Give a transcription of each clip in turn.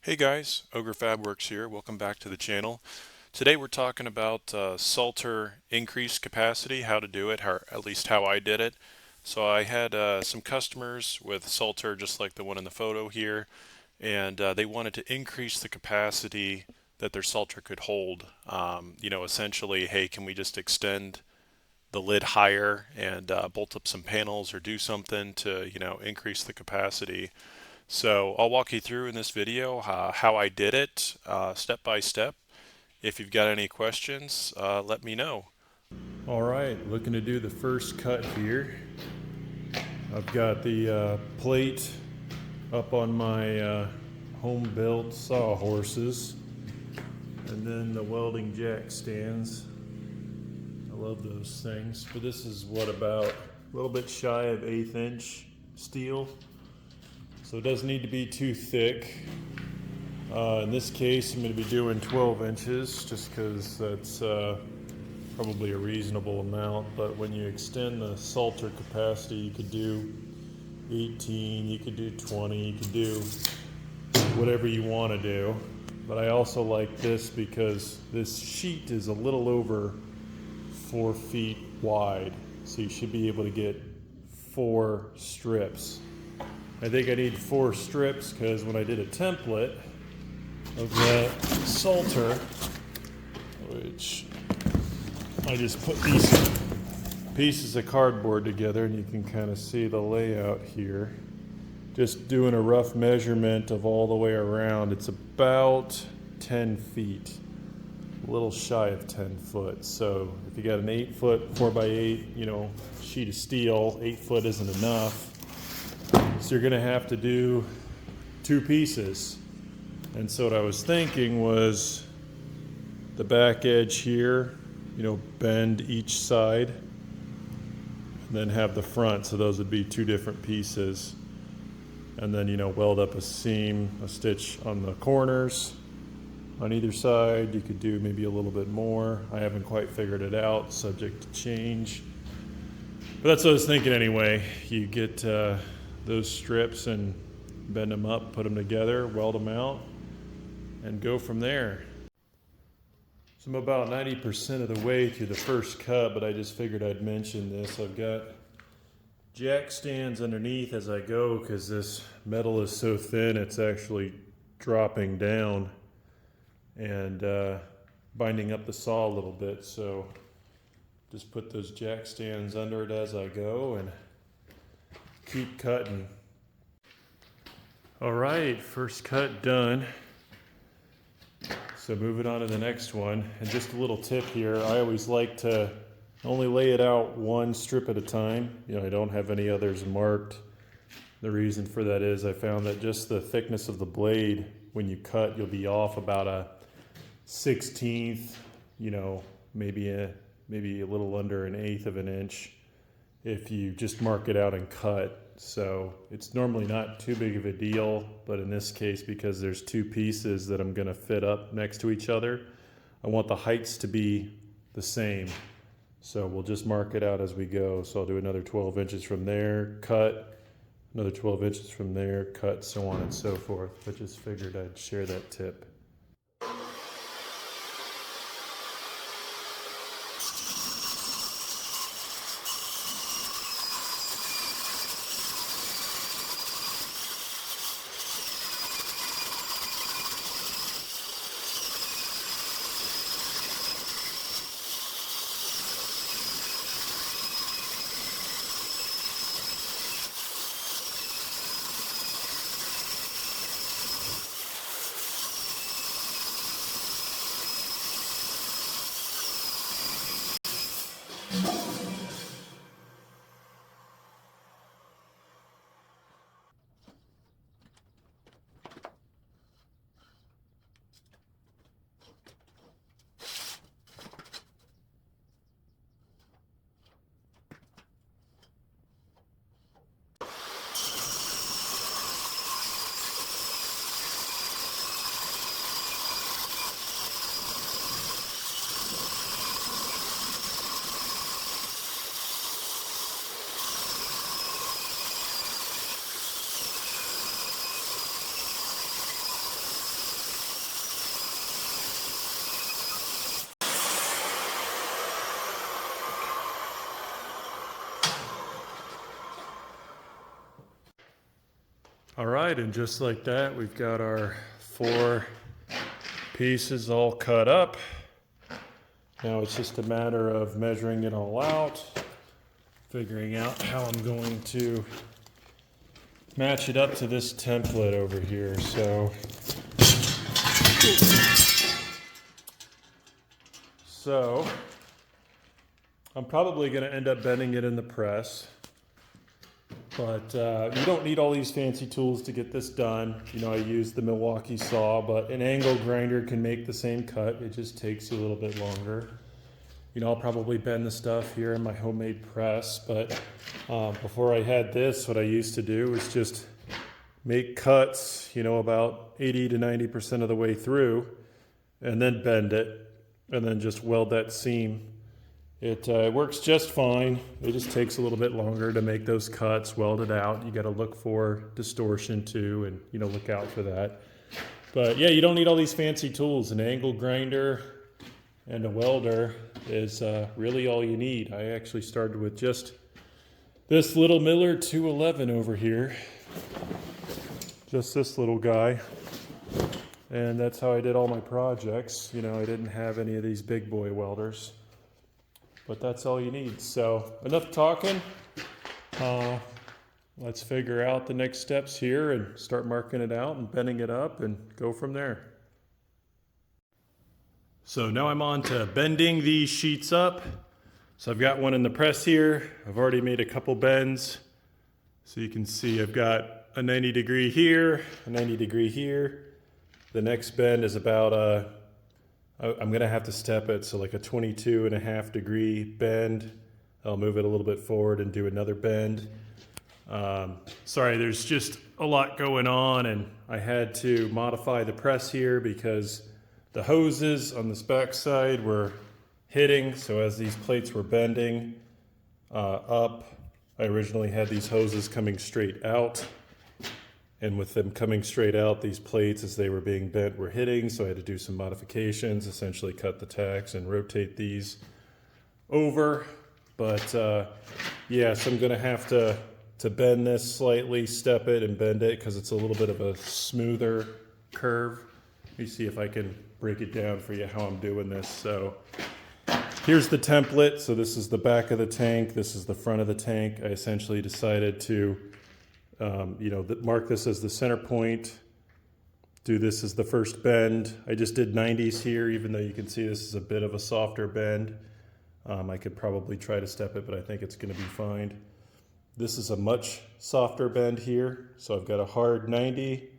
Hey guys, Ogre Fabworks here. Welcome back to the channel. Today we're talking about Salter increased capacity, how to do it, at least how I did it. So I had some customers with Salter just like the one in the photo here, and they wanted to increase the capacity that their Salter could hold. Essentially, hey, can we just extend the lid higher and bolt up some panels or do something to, increase the capacity. So I'll walk you through in this video how I did it step by step. If you've got any questions, let me know. All right, looking to do the first cut here. I've got the plate up on my home-built sawhorses, and then the welding jack stands. I love those things, but this is about a little bit shy of 1/8 inch steel, so it doesn't need to be too thick. In this case, I'm going to be doing 12 inches just because that's probably a reasonable amount. But when you extend the Salter capacity, you could do 18, you could do 20, you could do whatever you want to do. But I also like this because this sheet is a little over 4 feet wide. So you should be able to get 4 strips. I think I need 4 strips because when I did a template of that Salter, which I just put these pieces of cardboard together, and you can kind of see the layout here. Just doing a rough measurement of all the way around, it's about 10 feet, a little shy of 10 foot. So if you got an 8-foot 4x8, sheet of steel, 8 foot isn't enough. So you're gonna have to do 2 pieces. And so what I was thinking was the back edge here, bend each side, and then have the front. So those would be 2 different pieces. And then, weld up a seam, a stitch on the corners on either side. You could do maybe a little bit more. I haven't quite figured it out, subject to change. But that's what I was thinking anyway. You get those strips and bend them up, put them together, weld them out, and go from there. So I'm about 90% of the way through the first cut, but I just figured I'd mention this. I've got jack stands underneath as I go because this metal is so thin it's actually dropping down and binding up the saw a little bit. So just put those jack stands under it as I go and keep cutting. All right, first cut done. So moving on to the next one. And just a little tip here, I always like to only lay it out 1 strip at a time. I don't have any others marked. The reason for that is I found that just the thickness of the blade, when you cut, you'll be off about a 1/16, maybe a little under 1/8 of an inch if you just mark it out and cut. So it's normally not too big of a deal, but in this case, because there's 2 pieces that I'm gonna fit up next to each other, I want the heights to be the same. So we'll just mark it out as we go. So I'll do another 12 inches from there, cut, another 12 inches from there, cut, so on and so forth. I just figured I'd share that tip. All right, and just like that, we've got our 4 pieces all cut up. Now it's just a matter of measuring it all out, figuring out how I'm going to match it up to this template over here. So I'm probably going to end up bending it in the press. But you don't need all these fancy tools to get this done. You know, I use the Milwaukee saw, but an angle grinder can make the same cut. It just takes you a little bit longer. You know, I'll probably bend the stuff here in my homemade press, but before I had this, what I used to do was just make cuts, you know, about 80 to 90% of the way through, and then bend it, and then just weld that seam. It works just fine. It just takes a little bit longer to make those cuts, weld it out. You got to look for distortion too, and you know, look out for that. But yeah, you don't need all these fancy tools. An angle grinder and a welder is really all you need. I actually started with just this little Miller 211 over here, just this little guy, and that's how I did all my projects. You know, I didn't have any of these big boy welders. But that's all you need. So enough talking. Let's figure out the next steps here and start marking it out and bending it up and go from there. So now I'm on to bending these sheets up. So I've got one in the press here. I've already made a couple bends. So you can see I've got a 90 degree here, a 90 degree here. The next bend is about I'm gonna have to step it, so like a 22.5 degree bend. I'll move it a little bit forward and do another bend. Sorry, there's just a lot going on, and I had to modify the press here because the hoses on this back side were hitting, so as these plates were bending up, I originally had these hoses coming straight out. And with them coming straight out, these plates, as they were being bent, were hitting. So I had to do some modifications, essentially cut the tacks and rotate these over. But yeah, so I'm gonna have to bend this slightly, step it and bend it because it's a little bit of a smoother curve. Let me see if I can break it down for you how I'm doing this. So here's the template. So this is the back of the tank. This is the front of the tank. I essentially decided to you know, mark this as the center point, do this as the first bend. I just did 90s here, even though you can see this is a bit of a softer bend. I could probably try to step it, but I think it's gonna be fine. This is a much softer bend here. So I've got a hard 90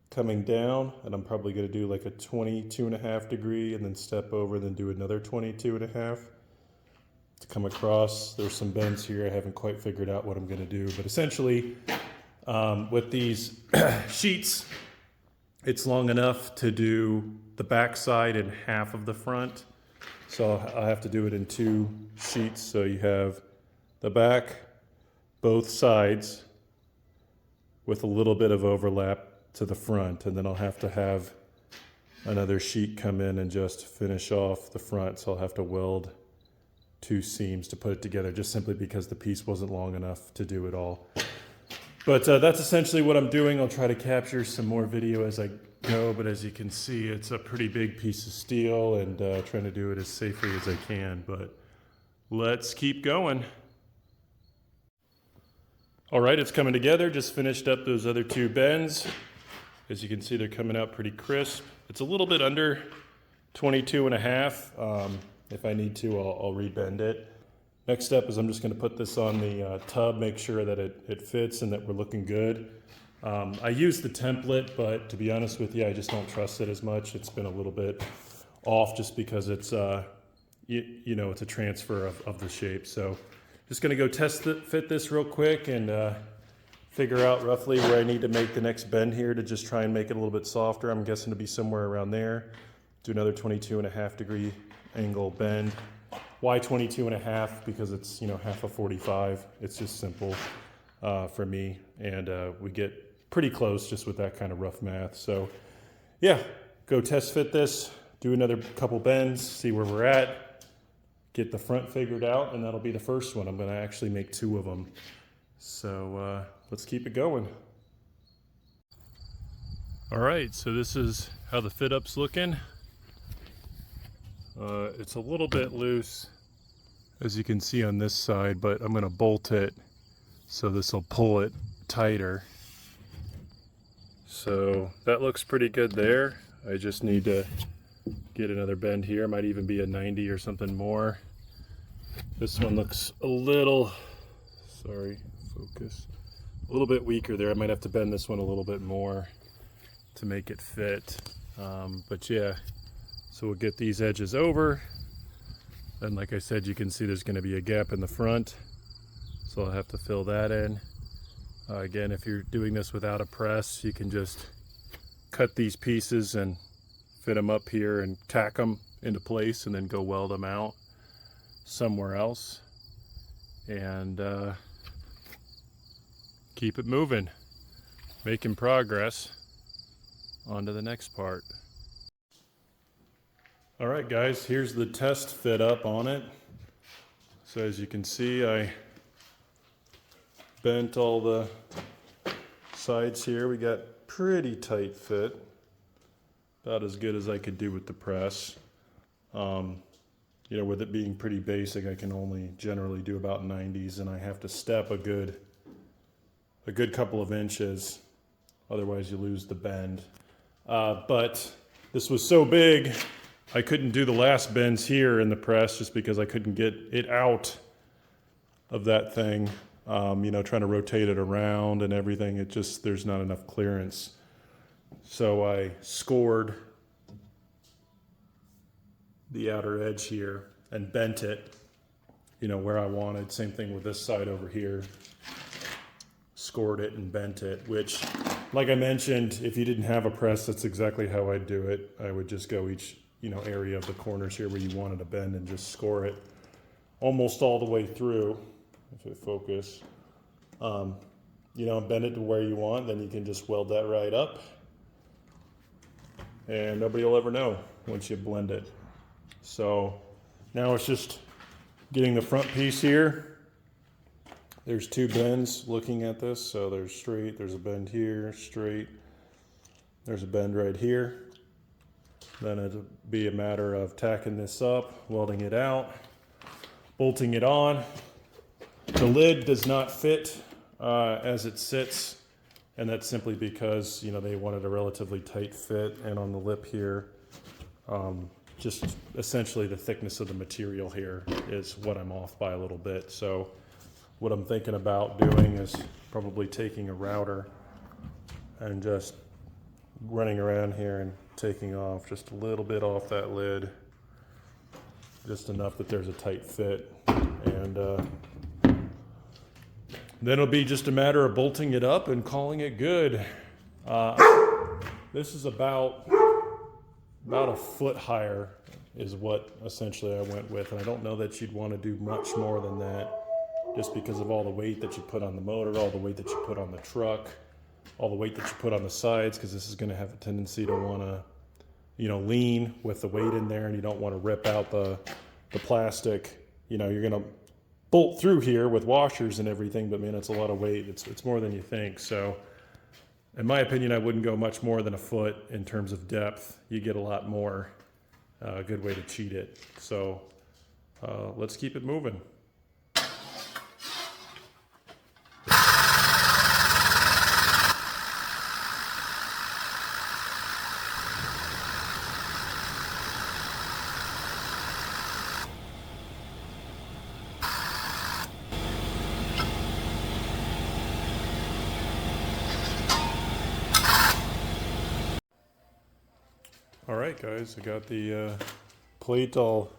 coming down, and I'm probably gonna do like a 22.5 degree and then step over and then do another 22.5 to come across. There's some bends here. I haven't quite figured out what I'm gonna do, but essentially, with these sheets, it's long enough to do the back side and half of the front. So I have to do it in 2 sheets. So you have the back, both sides, with a little bit of overlap to the front. And then I'll have to have another sheet come in and just finish off the front. So I'll have to weld 2 seams to put it together, just simply because the piece wasn't long enough to do it all. But that's essentially what I'm doing. I'll try to capture some more video as I go, but as you can see, it's a pretty big piece of steel, and trying to do it as safely as I can, but let's keep going. All right, it's coming together. Just finished up those other 2 bends. As you can see, they're coming out pretty crisp. It's a little bit under 22.5. If I need to, I'll rebend it. Next step is I'm just going to put this on the tub, make sure that it fits and that we're looking good. I use the template, but to be honest with you, I just don't trust it as much. It's been a little bit off just because it's, you know, it's a transfer of the shape. So just going to go fit this real quick and figure out roughly where I need to make the next bend here to just try and make it a little bit softer. I'm guessing to be somewhere around there. Do another 22.5 degree angle bend. Why 22.5? Because it's, you know, half of 45. It's just simple for me, and we get pretty close just with that kind of rough math. So yeah, go test fit this, do another couple bends, see where we're at, get the front figured out, and that'll be the first one. I'm going to actually make 2 of them. So let's keep it going. Alright, so this is how the fit up's looking. It's a little bit loose, as you can see on this side, but I'm going to bolt it so this will pull it tighter. So that looks pretty good there. I just need to get another bend here. Might even be a 90 or something more. This one looks a little, sorry, focus, a little bit weaker there. I might have to bend this one a little bit more to make it fit. But yeah, so we'll get these edges over. And like I said, you can see there's going to be a gap in the front, so I'll have to fill that in. Again, if you're doing this without a press, you can just cut these pieces and fit them up here and tack them into place and then go weld them out somewhere else and keep it moving, making progress. On to the next part. Alright guys, here's the test fit up on it. So as you can see, I bent all the sides here. We got pretty tight fit, about as good as I could do with the press. You know, with it being pretty basic, I can only generally do about 90s, and I have to step a good couple of inches, otherwise you lose the bend. But this was so big, I couldn't do the last bends here in the press just because I couldn't get it out of that thing. You know, trying to rotate it around and everything, it just, there's not enough clearance. So I scored the outer edge here and bent it, you know, where I wanted. Same thing with this side over here. Scored it and bent it, which, like I mentioned, if you didn't have a press, that's exactly how I'd do it. I would just go each, you know, area of the corners here where you wanted to bend and just score it almost all the way through. If it focus, you know, bend it to where you want, then you can just weld that right up, and nobody will ever know once you blend it. So now it's just getting the front piece here. There's two bends looking at this, so there's straight, there's a bend here, straight, there's a bend right here. Then it'll be a matter of tacking this up, welding it out, bolting it on. The lid does not fit as it sits, and that's simply because, you know, they wanted a relatively tight fit, and on the lip here, just essentially the thickness of the material here is what I'm off by a little bit. So what I'm thinking about doing is probably taking a router and just running around here and taking off just a little bit off that lid, just enough that there's a tight fit, and then it'll be just a matter of bolting it up and calling it good. This is about a foot higher is what essentially I went with, and I don't know that you'd want to do much more than that, just because of all the weight that you put on the motor, all the weight that you put on the truck, all the weight that you put on the sides, because this is going to have a tendency to want to, you know, lean with the weight in there, and you don't want to rip out the plastic. You know, you're going to bolt through here with washers and everything, but man, it's a lot of weight. It's more than you think. So in my opinion, I wouldn't go much more than a foot in terms of depth. You get a lot more. A good way to cheat it. So let's keep it moving. Alright guys, I got the plate all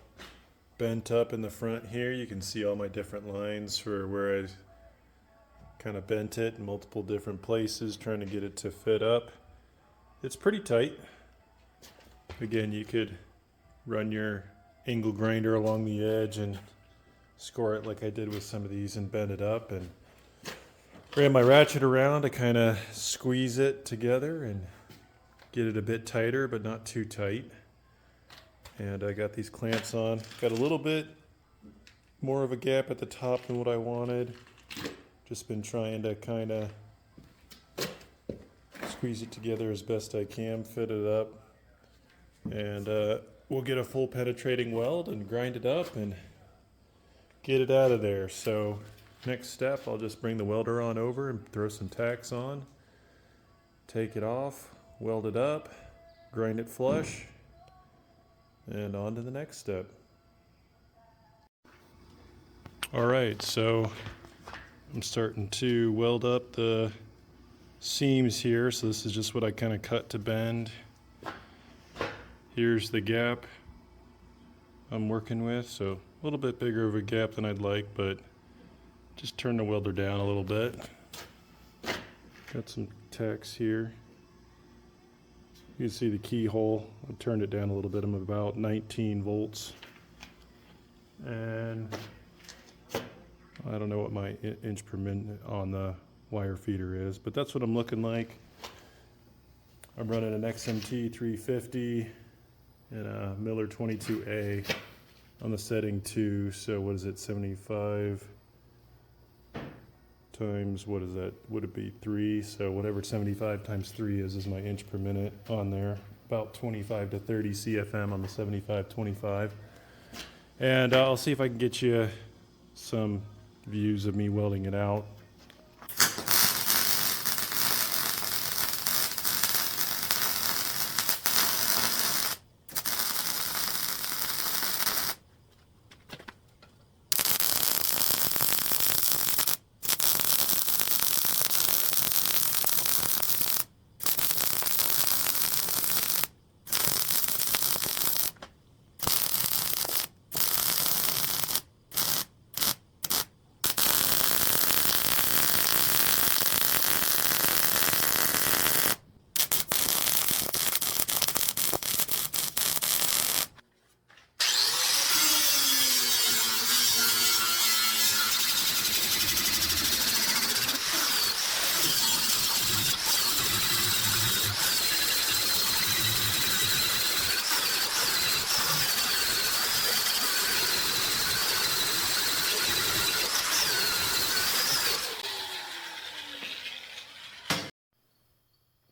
bent up in the front here. You can see all my different lines for where I kind of bent it in multiple different places, trying to get it to fit up. It's pretty tight. Again, you could run your angle grinder along the edge and score it like I did with some of these and bend it up, and ran my ratchet around to kind of squeeze it together and get it a bit tighter, but not too tight. And I got these clamps on. Got a little bit more of a gap at the top than what I wanted. Just been trying to kind of squeeze it together as best I can, fit it up, and we'll get a full penetrating weld and grind it up and get it out of there. So next step, I'll just bring the welder on over and throw some tacks on, take it off, weld it up, grind it flush, and on to the next step. Alright, so I'm starting to weld up the seams here. So this is just what I kind of cut to bend. Here's the gap I'm working with, so a little bit bigger of a gap than I'd like, but just turn the welder down a little bit. Got some tacks here. You can see the keyhole. I turned it down a little bit. I'm about 19 volts. And I don't know what my inch per minute on the wire feeder is, but that's what I'm looking like. I'm running an XMT 350 and a Miller 22A on the setting 2. So what is it, 75 times, what is that? Would it be 3? So whatever 75 times 3 is my inch per minute on there. About 25 to 30 CFM on the 75-25. And I'll see if I can get you some views of me welding it out.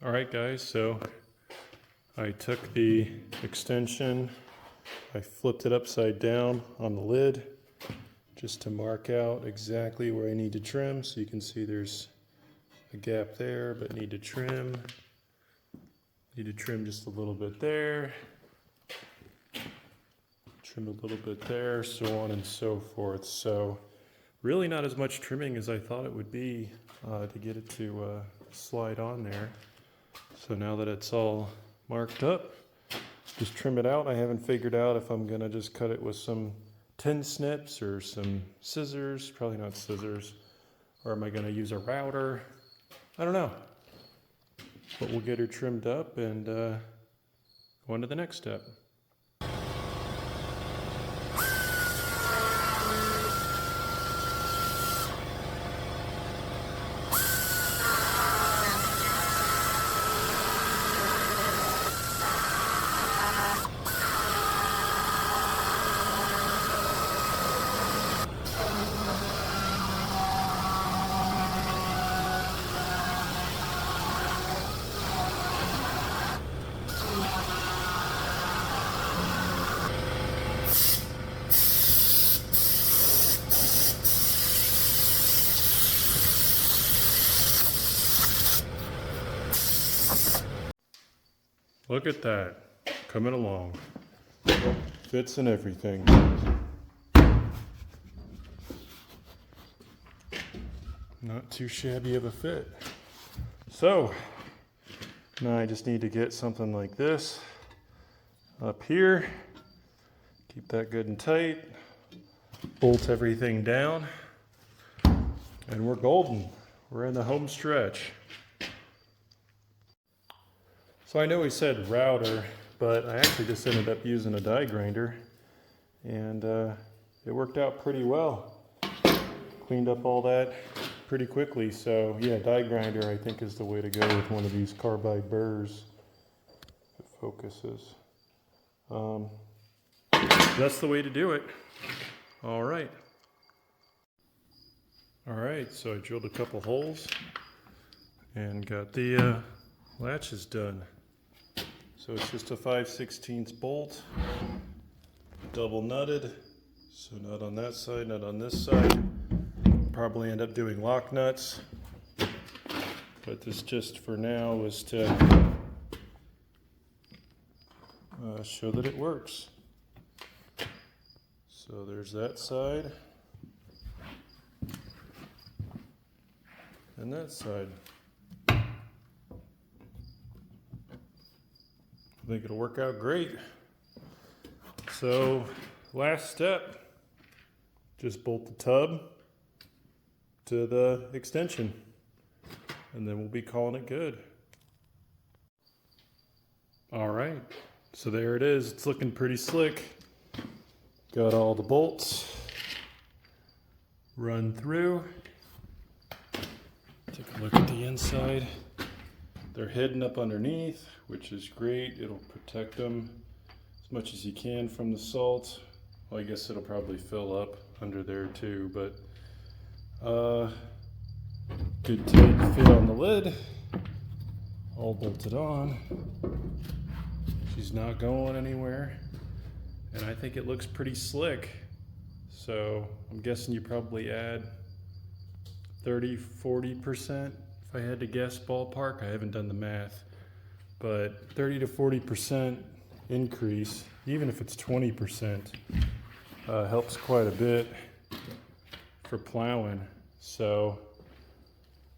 Alright guys, so I took the extension, I flipped it upside down on the lid just to mark out exactly where I need to trim. So you can see there's a gap there, but need to trim just a little bit there, trim a little bit there, so on and so forth. So really not as much trimming as I thought it would be to get it to slide on there. So now that it's all marked up, just trim it out. I haven't figured out if I'm gonna just cut it with some tin snips or some scissors. Probably not scissors. Or am I gonna use a router? I don't know. But we'll get her trimmed up and go on to the next step. Look at that, coming along. Fits and everything. Not too shabby of a fit. So, now I just need to get something like this up here. Keep that good and tight. Bolt everything down. And we're golden. We're in the home stretch. So I know we said router, but I actually just ended up using a die grinder, and it worked out pretty well. Cleaned up all that pretty quickly, so yeah, die grinder I think is the way to go with one of these carbide burrs. If it focuses. That's the way to do it. All right. All right, so I drilled a couple holes and got the latch is done. So it's just a 5/16 bolt, double nutted. So not on that side, not on this side. Probably end up doing lock nuts. But this just for now was to show that it works. So there's that side. And that side. I think it'll work out great. So last step, just bolt the tub to the extension, and then we'll be calling it good. All right, so there it is. It's looking pretty slick. Got all the bolts run through. Take a look at the inside. They're hidden up underneath, which is great. It'll protect them as much as you can from the salt. Well, I guess it'll probably fill up under there too, but good tight fit on the lid. All bolted on. She's not going anywhere. And I think it looks pretty slick. So I'm guessing you probably add 30-40%, if I had to guess, ballpark. I haven't done the math, but 30 to 40% increase, even if it's 20%, helps quite a bit for plowing. So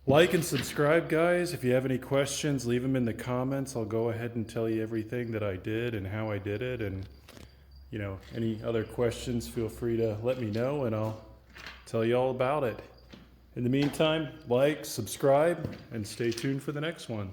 like and subscribe, guys. If you have any questions, leave them in the comments. I'll go ahead and tell you everything that I did and how I did it, and you know, any other questions, feel free to let me know and I'll tell you all about it. In the meantime, like, subscribe, and stay tuned for the next one.